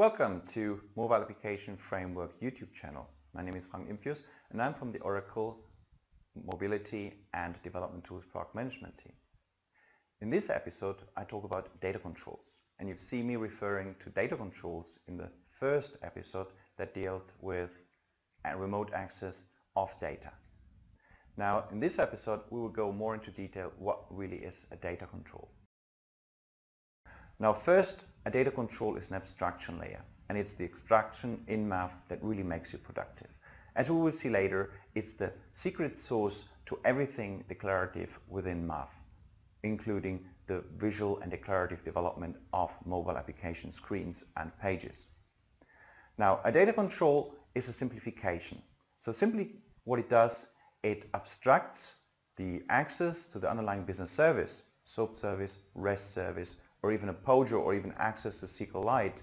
Welcome to Mobile Application Framework YouTube channel. My name is Frank Impfius and I'm from the Oracle Mobility and Development Tools Product Management team. In this episode I talk about data controls, and you've seen me referring to data controls in the first episode that dealt with remote access of data. Now in this episode we will go more into detail what really is a data control. Now first, a data control is an abstraction layer, and it's the abstraction in MAF that really makes you productive. As we will see later, it's the secret sauce to everything declarative within MAF, including the visual and declarative development of mobile application screens and pages. Now a data control is a simplification. So simply what it does, it abstracts the access to the underlying business service, SOAP service, REST service, or even a POJO, or even access to SQLite,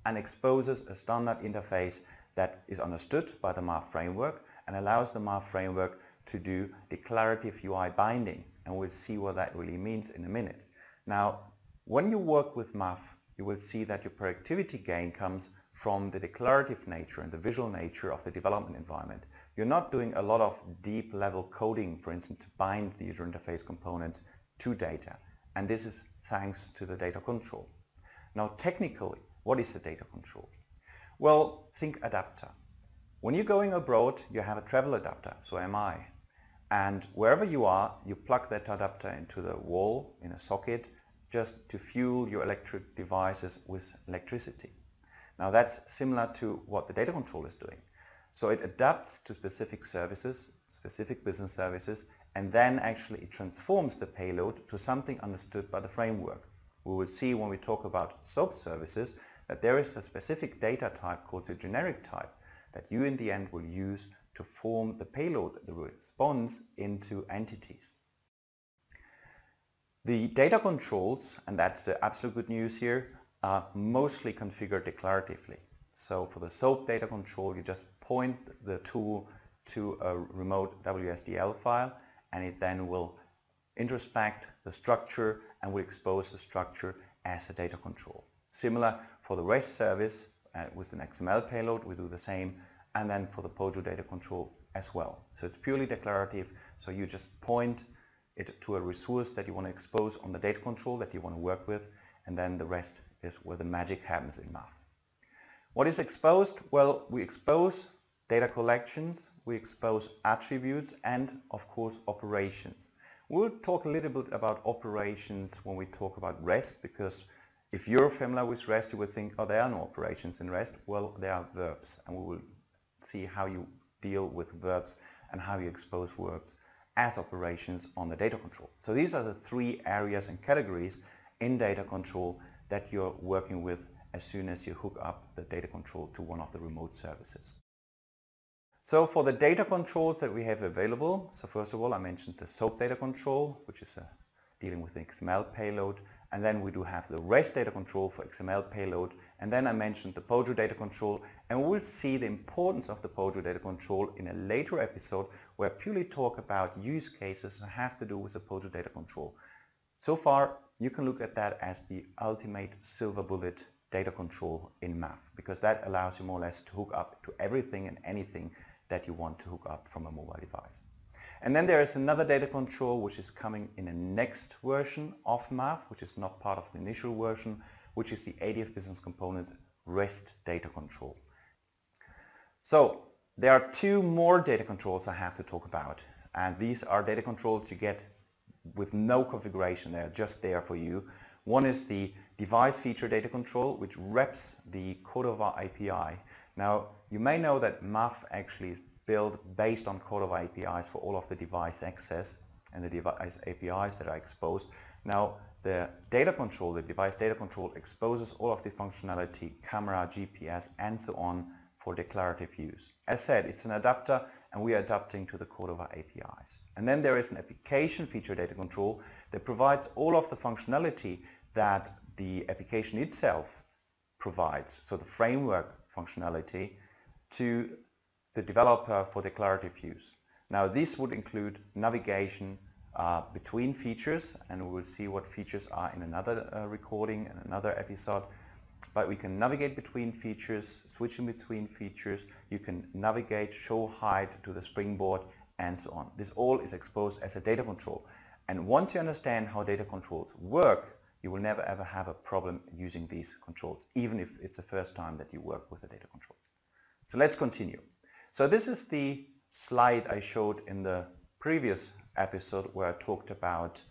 and exposes a standard interface that is understood by the MAF framework and allows the MAF framework to do declarative UI binding, and we'll see what that really means in a minute. Now when you work with MAF, you will see that your productivity gain comes from the declarative nature and the visual nature of the development environment. You're not doing a lot of deep level coding, for instance, to bind the user interface components to data, and this is thanks to the data control. Now technically, what is a data control? Well, think adapter. When you're going abroad, you have a travel adapter, so am I. And wherever you are, you plug that adapter into the wall in a socket just to fuel your electric devices with electricity. Now that's similar to what the data control is doing. So it adapts to specific services, specific business services, and then actually it transforms the payload to something understood by the framework. We will see when we talk about SOAP services that there is a specific data type called the generic type that you in the end will use to form the payload, the response, into entities. The data controls, and that's the absolute good news here, are mostly configured declaratively. So for the SOAP data control, you just point the tool to a remote WSDL file, and it then will introspect the structure and will expose the structure as a data control. Similar for the REST service with an XML payload, we do the same, and then for the POJO data control as well. So it's purely declarative, so you just point it to a resource that you want to expose on the data control that you want to work with, and then the rest is where the magic happens in MAF. What is exposed? Well, we expose data collections, we expose attributes, and of course operations. We'll talk a little bit about operations when we talk about REST, because if you're familiar with REST, you would think, oh, there are no operations in REST. Well, there are verbs, and we will see how you deal with verbs and how you expose verbs as operations on the data control. So these are the three areas and categories in data control that you're working with as soon as you hook up the data control to one of the remote services. So for the data controls that we have available, so first of all I mentioned the SOAP data control, which is dealing with the XML payload, and then we do have the REST data control for XML payload, and then I mentioned the POJO data control, and we'll see the importance of the POJO data control in a later episode where I purely talk about use cases that have to do with the POJO data control. So far you can look at that as the ultimate silver bullet data control in MAF, because that allows you more or less to hook up to everything and anything that you want to hook up from a mobile device. And then there is another data control which is coming in a next version of MAF, which is not part of the initial version, which is the ADF Business Components REST data control. So there are two more data controls I have to talk about, and these are data controls you get with no configuration. They're just there for you. One is the device feature data control, which wraps the Cordova API. Now you may know that MAF actually is built based on Cordova APIs for all of the device access and the device APIs that are exposed. Now the data control, the device data control, exposes all of the functionality, camera, GPS, and so on for declarative use. As said, it's an adapter, and we are adapting to the Cordova APIs. And then there is an application feature data control that provides all of the functionality that the application itself provides, so the framework functionality, to the developer for declarative use. Now this would include navigation between features, and we will see what features are in another recording and another episode. but we can navigate between features, switching between features. You can navigate, show height to the springboard, and so on. This all is exposed as a data control. And once you understand how data controls work, you will never ever have a problem using these controls, even if it's the first time that you work with a data control. So let's continue. So this is the slide I showed in the previous episode where I talked about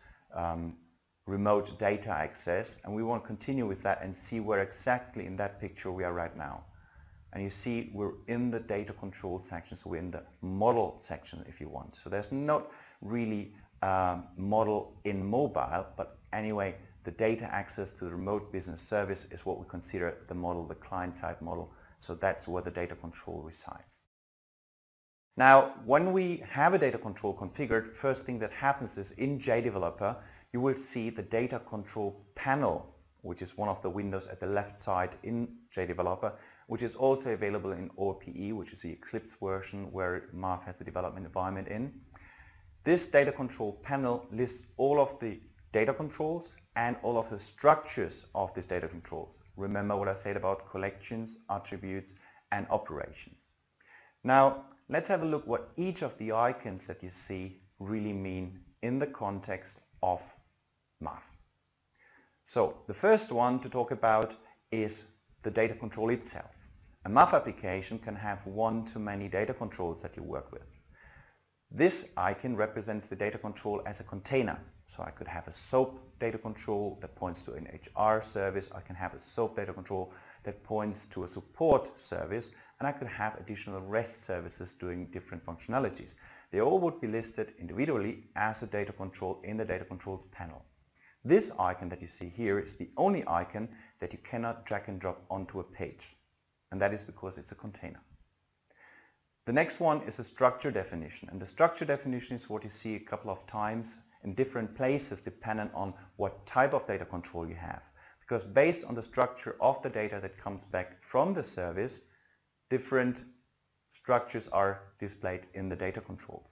remote data access, and we want to continue with that and see where exactly in that picture we are right now. And you see we're in the data control section, so we're in the model section if you want. So there's not really model in mobile, but anyway, the data access to the remote business service is what we consider the model, the client-side model. So that's where the data control resides. Now, when we have a data control configured, first thing that happens is in JDeveloper, you will see the data control panel, which is one of the windows at the left side in JDeveloper, which is also available in OPE, which is the Eclipse version where MAF has the development environment in. This data control panel lists all of the data controls and all of the structures of these data controls. Remember what I said about collections, attributes, and operations. Now, let's have a look what each of the icons that you see really mean in the context of MAF. So the first one to talk about is the data control itself. A MAF application can have one to many data controls that you work with. This icon represents the data control as a container. So I could have a SOAP data control that points to an HR service. I can have a SOAP data control that points to a support service, and I could have additional REST services doing different functionalities. They all would be listed individually as a data control in the data controls panel. This icon that you see here is the only icon that you cannot drag and drop onto a page, and that is because it's a container. The next one is a structure definition, and the structure definition is what you see a couple of times in different places depending on what type of data control you have. Because based on the structure of the data that comes back from the service, different structures are displayed in the data controls.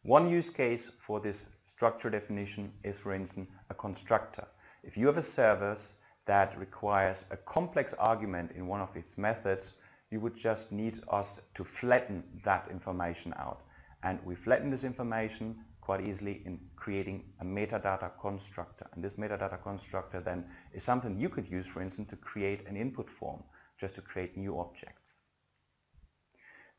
One use case for this structure definition is, for instance, a constructor. If you have a service that requires a complex argument in one of its methods, you would just need us to flatten that information out. And we flatten this information quite easily in creating a metadata constructor. And this metadata constructor then is something you could use, for instance, to create an input form, just to create new objects.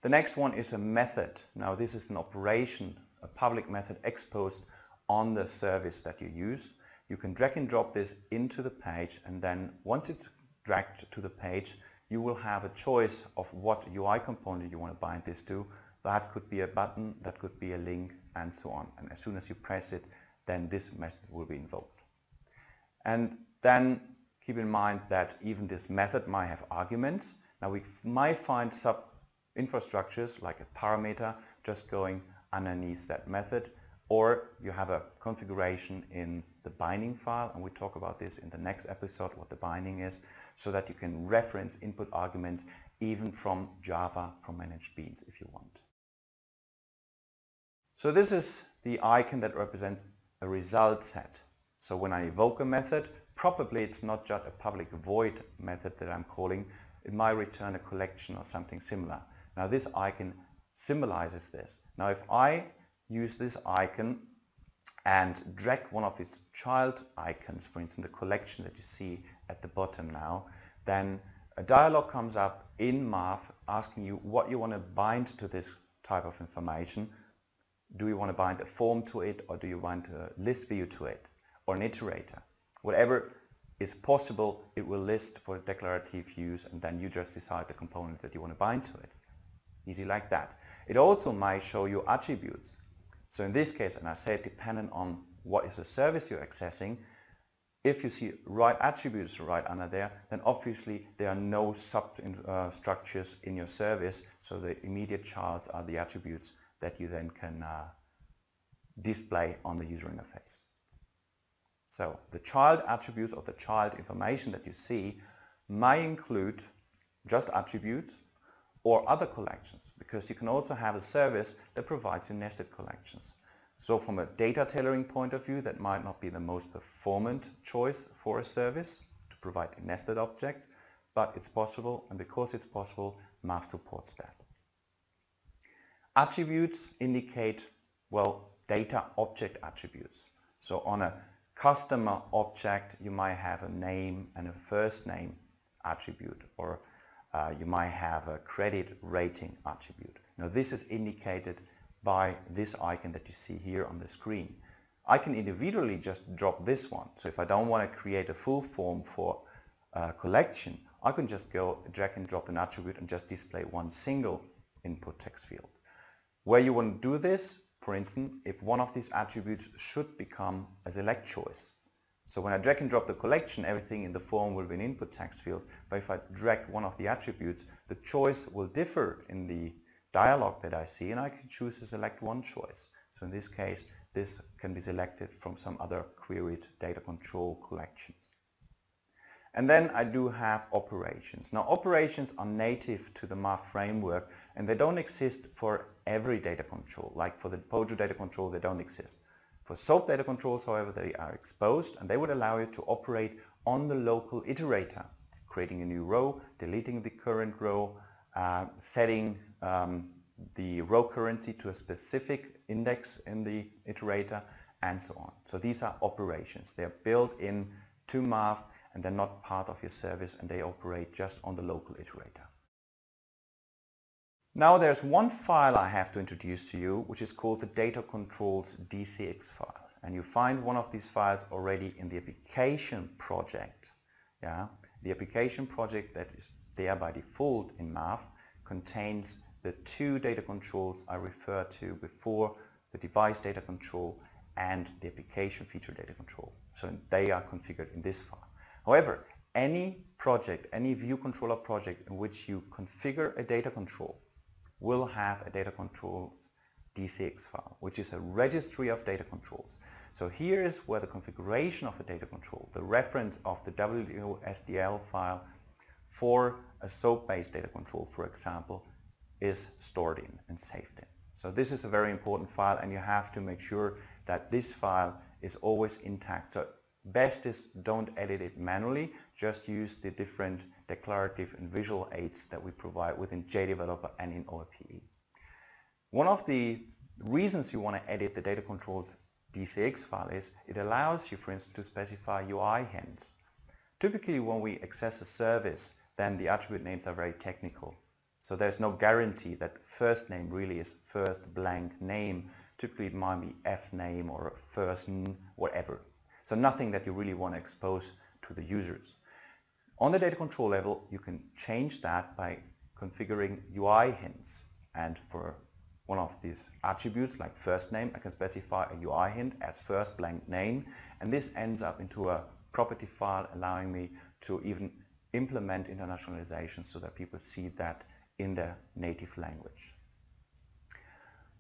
The next one is a method. Now this is an operation, a public method exposed on the service that you use. You can drag and drop this into the page, and then once it's dragged to the page, you will have a choice of what UI component you want to bind this to. That could be a button, that could be a link, and so on. And as soon as you press it, then this method will be invoked. And then keep in mind that even this method might have arguments. Now we might find sub-infrastructures like a parameter just going underneath that method, or you have a configuration in the binding file, and we talk about this in the next episode, what the binding is, so that you can reference input arguments even from Java, from managed beans if you want. So this is the icon that represents a result set. So when I evoke a method, probably it's not just a public void method that I'm calling. It might return a collection or something similar. Now this icon symbolizes this. Now if I use this icon and drag one of its child icons, for instance the collection that you see at the bottom now, then a dialog comes up in MAF asking you what you want to bind to this type of information. Do you want to bind a form to it, or do you want a list view to it, or an iterator? Whatever is possible, it will list for declarative use, and then you just decide the component that you want to bind to it. Easy like that. It also might show you attributes. So in this case, and I say dependent on what is the service you're accessing, if you see right attributes right under there, then obviously there are no substructures in your service, so the immediate childs are the attributes that you then can display on the user interface. So the child attributes or the child information that you see might include just attributes or other collections, because you can also have a service that provides you nested collections. So from a data tailoring point of view, that might not be the most performant choice for a service to provide nested objects, but it's possible, and because it's possible, MAF supports that. Attributes indicate, well, data object attributes. So on a customer object, you might have a name and a first name attribute, or you might have a credit rating attribute. Now this is indicated by this icon that you see here on the screen. I can individually just drop this one. So if I don't want to create a full form for a collection, I can just go drag and drop an attribute and just display one single input text field. Where you want to do this, for instance, if one of these attributes should become a select choice. So when I drag and drop the collection, everything in the form will be an input text field. But if I drag one of the attributes, the choice will differ in the dialog that I see, and I can choose to select one choice. So in this case, this can be selected from some other queried data control collections. And then I do have operations. Now operations are native to the MAF framework, and they don't exist for every data control. Like for the POJO data control, they don't exist. For SOAP data controls, however, they are exposed, and they would allow you to operate on the local iterator, creating a new row, deleting the current row, setting the row currency to a specific index in the iterator, and so on. So these are operations. They are built in to MAF, and they're not part of your service, and they operate just on the local iterator. Now there's one file I have to introduce to you, which is called the data controls DCXfile. And you find one of these files already in the application project. Yeah? The application project that is there by default in MAF contains the two data controls I referred to before, the device data control and the application feature data control. So they are configured in this file. However, any project, any view controller project in which you configure a data control will have a data controls DCX file, which is a registry of data controls. So here is where the configuration of a data control, the reference of the WSDL file for a SOAP-based data control, for example, is stored in and saved in. So this is a very important file, and you have to make sure that this file is always intact. So best is don't edit it manually, just use the different declarative and visual aids that we provide within JDeveloper and in ORPE. One of the reasons you want to edit the data controls DCX file is it allows you, for instance, to specify UI hints. Typically when we access a service, then the attribute names are very technical. So there's no guarantee that the first name really is first blank name. Typically it might be F name or first whatever. So nothing that you really want to expose to the users. On the data control level, you can change that by configuring UI hints. And for one of these attributes like first name, I can specify a UI hint as first blank name, and this ends up into a property file allowing me to even implement internationalization so that people see that in their native language.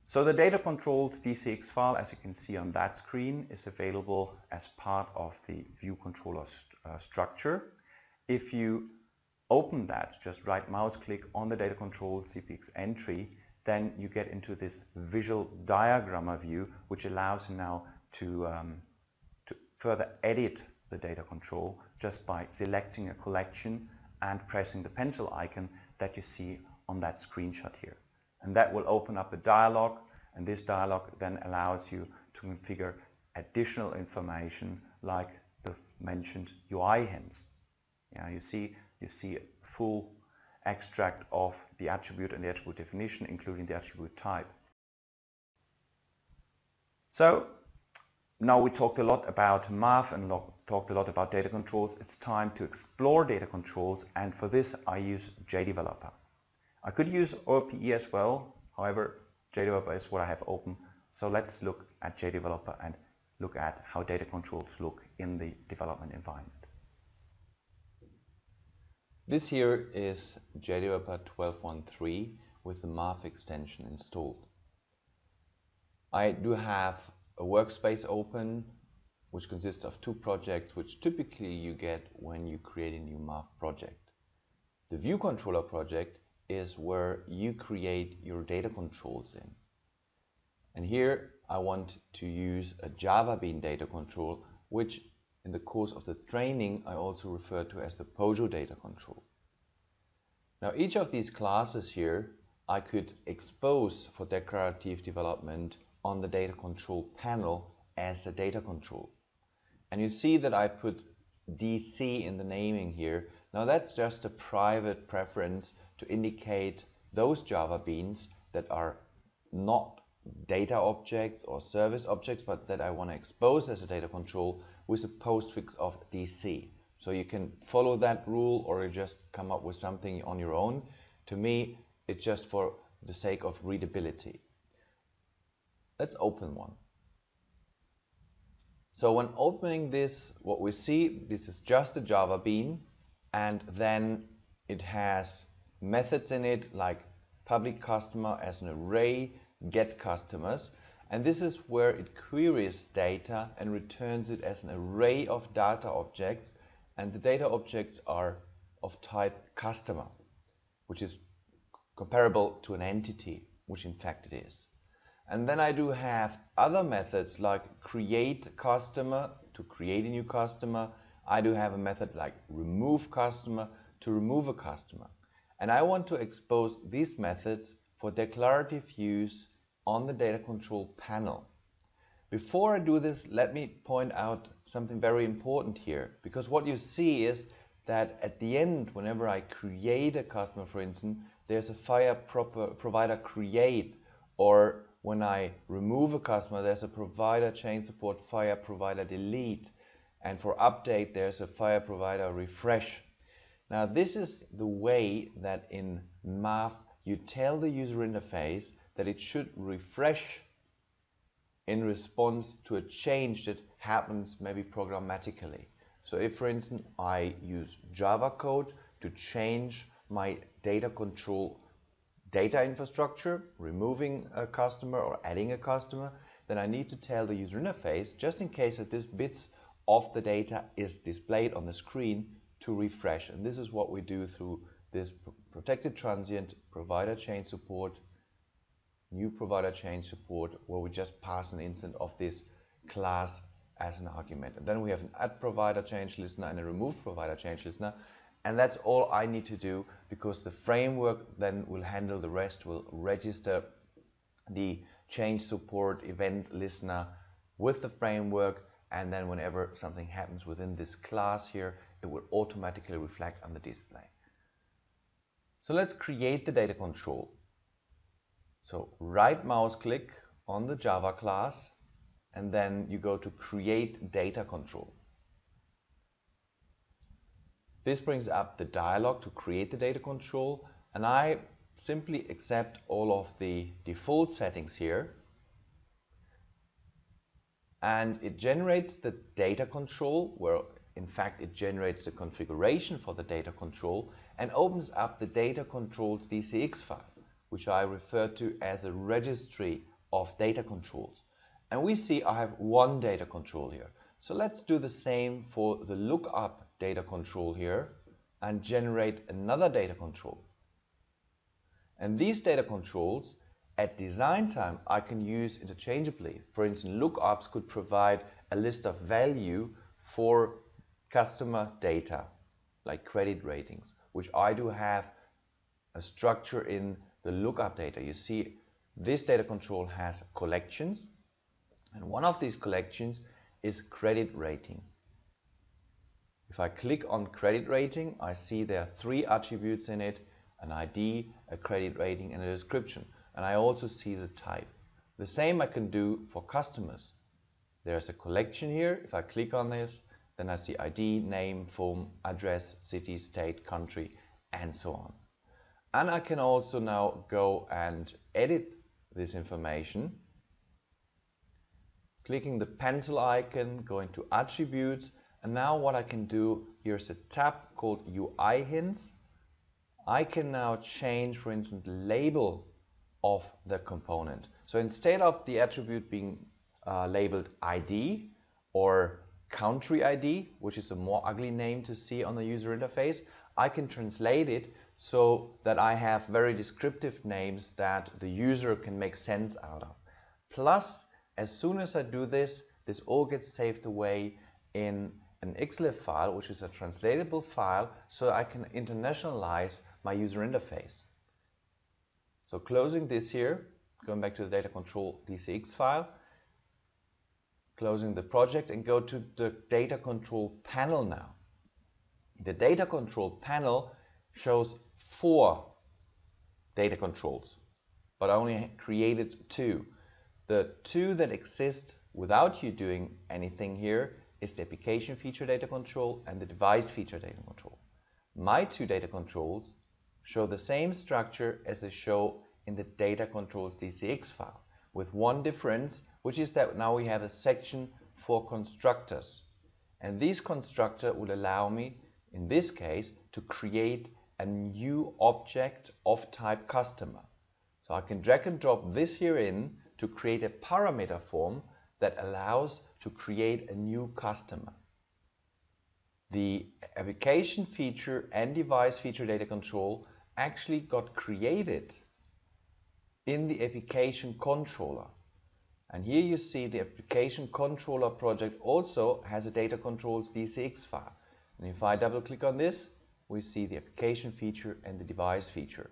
So the data controls DCX file, as you can see on that screen, is available as part of the view controller structure. If you open that, just right mouse click on the data control CPX entry, then you get into this visual diagrammer view, which allows you now to further edit the data control just by selecting a collection and pressing the pencil icon that you see on that screenshot here. And that will open up a dialog, and this dialog then allows you to configure additional information like the mentioned UI hints. Yeah, you see a full extract of the attribute and the attribute definition, including the attribute type. So now we talked a lot about MAF and talked a lot about data controls. It's time to explore data controls, and for this I use JDeveloper. I could use ORPE as well, however JDeveloper is what I have open. So let's look at JDeveloper and look at how data controls look in the development environment. This here is JDeveloper 12.1.3 with the MAF extension installed. I do have a workspace open which consists of two projects which typically you get when you create a new MAF project. The view controller project is where you create your data controls in. And here I want to use a Java Bean data control, which in the course of the training I also refer to as the POJO data control. Now each of these classes here I could expose for declarative development on the data control panel as a data control. And you see that I put DC in the naming here. Now that's just a private preference to indicate those Java beans that are not data objects or service objects, but that I want to expose as a data control with a postfix of DC. So you can follow that rule or you just come up with something on your own. To me, it's just for the sake of readability. Let's open one. So when opening this, what we see, this is just a Java bean, and then it has methods in it like public customer as an array, get customers, and this is where it queries data and returns it as an array of data objects, and the data objects are of type customer, which is comparable to an entity, which in fact it is. And then I do have other methods like create customer to create a new customer. I do have a method like remove customer to remove a customer. And I want to expose these methods for declarative use on the data control panel. Before I do this, let me point out something very important here, because what you see is that at the end, whenever I create a customer, for instance, there's a fire provider create, or when I remove a customer, there's a provider change support fire provider delete, and for update there's a fire provider refresh. Now this is the way that in MAF you tell the user interface that it should refresh in response to a change that happens maybe programmatically. So if, for instance, I use Java code to change my data control data infrastructure, removing a customer or adding a customer, then I need to tell the user interface, just in case that this bits of the data is displayed on the screen, to refresh. And this is what we do through this protected transient provider change support, new provider change support, where we just pass an instance of this class as an argument. And then we have an add provider change listener and a remove provider change listener. And that's all I need to do, because the framework then will handle the rest, will register the change support event listener with the framework, and then whenever something happens within this class here, it will automatically reflect on the display. So let's create the data control. So right mouse click on the Java class, and then you go to create data control. This brings up the dialog to create the data control, and I simply accept all of the default settings here, and it generates the data control, where in fact it generates the configuration for the data control, and opens up the data controls DCXfile, which I refer to as a registry of data controls. And we see I have one data control here. So let's do the same for the lookup data control here and generate another data control. And these data controls at design time I can use interchangeably. For instance, lookups could provide a list of value for customer data like credit ratings, which I do have a structure in the lookup data. You see this data control has collections, and one of these collections is credit rating. If I click on credit rating, I see there are 3 attributes in it: an ID, a credit rating, and a description. And I also see the type. The same I can do for customers. There's a collection here. If I click on this, then I see ID, name, phone, address, city, state, country, and so on. And I can also now go and edit this information. Clicking the pencil icon, going to attributes, and now what I can do, here's a tab called UI hints. I can now change, for instance, the label of the component. So instead of the attribute being labeled ID or country ID, which is a more ugly name to see on the user interface, I can translate it so that I have very descriptive names that the user can make sense out of. Plus, as soon as I do this, this all gets saved away in an XLIF file, which is a translatable file, so I can internationalize my user interface. So closing this here, going back to the data control DCXfile, closing the project and go to the data control panel now. The data control panel shows 4 data controls, but I only created 2. The 2 that exist without you doing anything here is the application feature data control and the device feature data control. My 2 data controls show the same structure as they show in the data controls DCXfile, with one difference, which is that now we have a section for constructors. And this constructor will allow me, in this case, to create a new object of type customer. So I can drag and drop this here in to create a parameter form that allows to create a new customer. The application feature and device feature data control actually got created in the application controller. And here you see the application controller project also has a data controls DCXfile. And if I double click on this, we see the application feature and the device feature.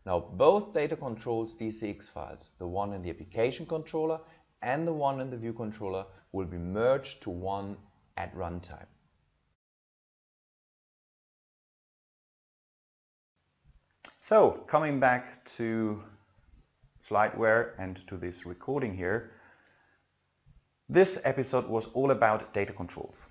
Now both data controls DCXfiles, the one in the application controller and the one in the view controller, will be merged to one at runtime. So coming back to slideware and to this recording here, this episode was all about data controls.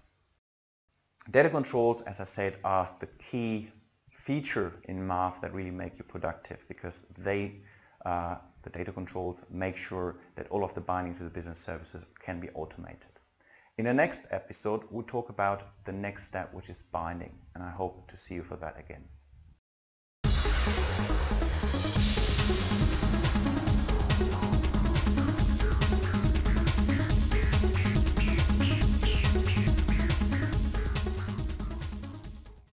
Data controls, as I said, are the key feature in MAF that really make you productive, because they, the data controls, make sure that all of the binding to the business services can be automated. In the next episode, we'll talk about the next step, which is binding, and I hope to see you for that again.